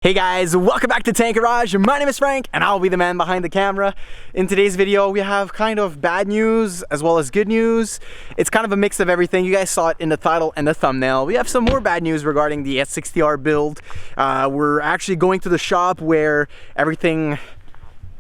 Hey guys, welcome back to Tank Garage. My name is Frank and I'll be the man behind the camera. In today's video we have kind of bad news as well as good news. It's kind of a mix of everything. You guys saw it in the title and the thumbnail. We have some more bad news regarding the S60R build. We're actually going to the shop where everything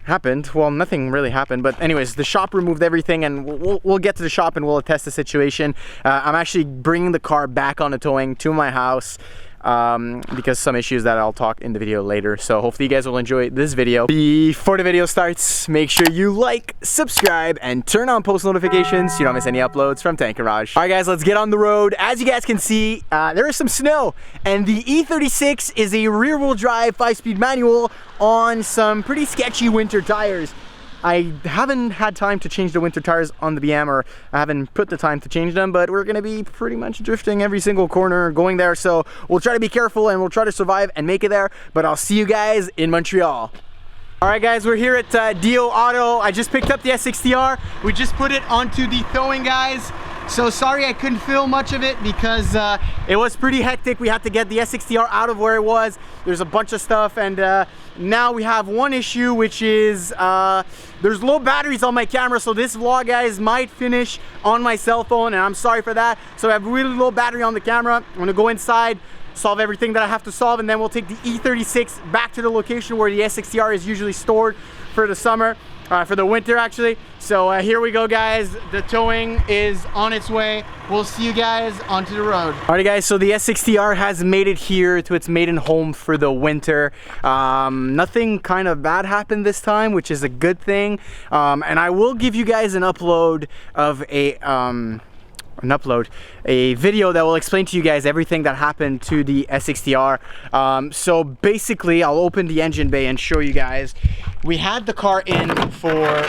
happened. Well, nothing really happened, but anyways, the shop removed everything and we'll get to the shop and we'll attest the situation. I'm actually bringing the car back on the towing to my house because some issues that I'll talk in the video later. So hopefully you guys will enjoy this video. Before the video starts, make sure you like, subscribe, and turn on post notifications so you don't miss any uploads from Tank Garage. Alright guys, let's get on the road. As you guys can see, there is some snow, and the E36 is a rear-wheel drive 5-speed manual on some pretty sketchy winter tires. I haven't had time to change the winter tires on the BM, or I haven't put the time to change them, but we're gonna be pretty much drifting every single corner going there, so we'll try to be careful and we'll try to survive and make it there, but I'll see you guys in Montreal. Alright guys, we're here at DO Auto. I just picked up the S60R. We just put it onto the towing, guys. So sorry I couldn't film much of it because it was pretty hectic. We had to get the S60R out of where it was. There's a bunch of stuff, and now we have one issue, which is there's low batteries on my camera, so this vlog, guys, might finish on my cell phone, and I'm sorry for that. So I have really low battery on the camera. I'm gonna go inside, solve everything that I have to solve, and then we'll take the E36 back to the location where the S60R is usually stored for the summer. For the winter actually. So here we go, guys. The towing is on its way. We'll see you guys onto the road. Alright guys, so the S60R has made it here to its maiden home for the winter. Nothing kind of bad happened this time, which is a good thing. And I will give you guys an upload of a video that will explain to you guys everything that happened to the S60R. So basically, I'll open the engine bay and show you guys. We had the car in for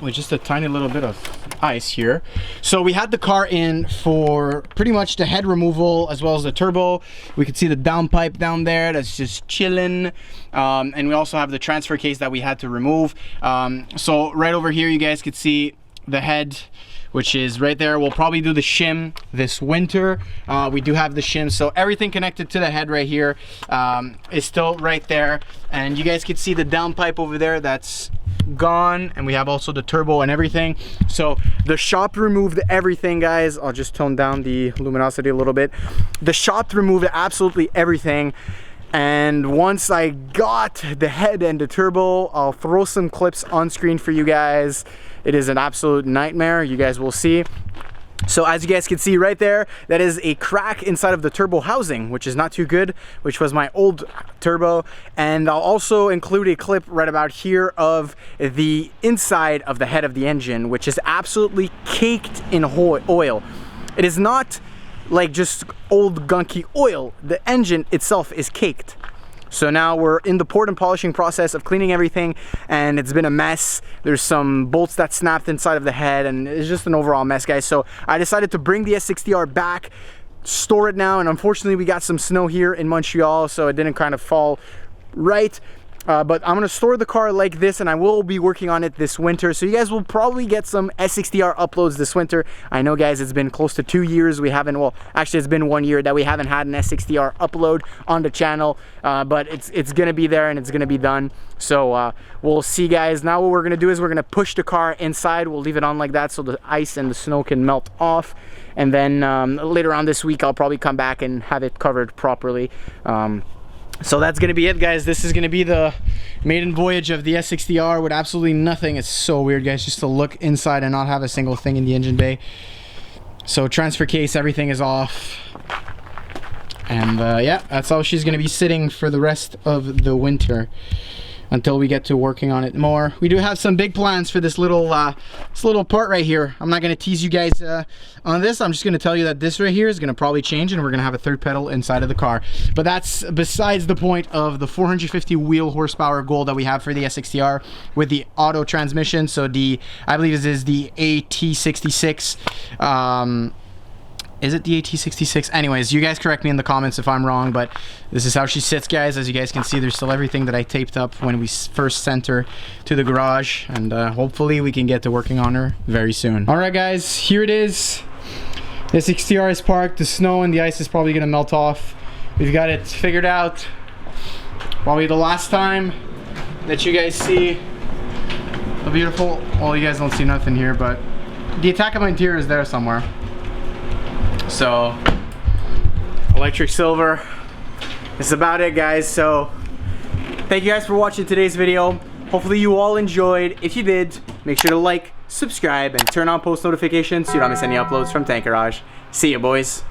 with just a tiny little bit of ice here. So we had the car in for pretty much the head removal as well as the turbo. We could see the downpipe down there that's just chilling, and we also have the transfer case that we had to remove. So right over here you guys could see the head, which is right there. We'll probably do the shim this winter. We do have the shim, so everything connected to the head right here is still right there. And you guys can see the downpipe over there that's gone, and we have also the turbo and everything. So the shop removed everything, guys. I'll just tone down the luminosity a little bit. The shop removed absolutely everything. And once I got the head and the turbo, I'll throw some clips on screen for you guys. It is an absolute nightmare, you guys will see. So as you guys can see right there, that is a crack inside of the turbo housing, which is not too good, which was my old turbo. And I'll also include a clip right about here of the inside of the head of the engine, which is absolutely caked in oil. It is not like just old gunky oil. The engine itself is caked. So now we're in the port and polishing process of cleaning everything, and it's been a mess. There's some bolts that snapped inside of the head, and it's just an overall mess, guys. So I decided to bring the S60R back, store it now, and unfortunately we got some snow here in Montreal, so it didn't kind of fall right. But I'm gonna store the car like this, and I will be working on it this winter. So you guys will probably get some S60R uploads this winter. I know, guys, it's been close to 2 years. We haven't, well, actually it's been 1 year that we haven't had an S60R upload on the channel. But it's gonna be there and it's gonna be done. So we'll see, guys. Now what we're gonna do is we're gonna push the car inside. We'll leave it on like that so the ice and the snow can melt off. And then later on this week, I'll probably come back and have it covered properly. So that's gonna be it, guys. This is gonna be the maiden voyage of the S60R with absolutely nothing. It's so weird, guys, just to look inside and not have a single thing in the engine bay. So transfer case, everything is off. And yeah, that's how she's gonna be sitting for the rest of the winter until we get to working on it more. We do have some big plans for this little part right here. I'm not gonna tease you guys on this. I'm just gonna tell you that this right here is gonna probably change, and we're gonna have a third pedal inside of the car. But that's besides the point of the 450 wheel horsepower goal that we have for the S60R with the auto transmission. So I believe this is the AT66. Is it the AT66? Anyways, you guys correct me in the comments if I'm wrong, but this is how she sits, guys. As you guys can see, there's still everything that I taped up when we first sent her to the garage, and hopefully we can get to working on her very soon. All right, guys, here it is. The S60R is parked. The snow and the ice is probably gonna melt off. We've got it figured out. Probably the last time that you guys see the beautiful, well, you guys don't see nothing here, but the attack of my interior is there somewhere. So, electric silver. That's about it, guys. So, thank you guys for watching today's video. Hopefully you all enjoyed. If you did, make sure to like, subscribe, and turn on post notifications so you don't miss any uploads from Tank Garage. See ya, boys.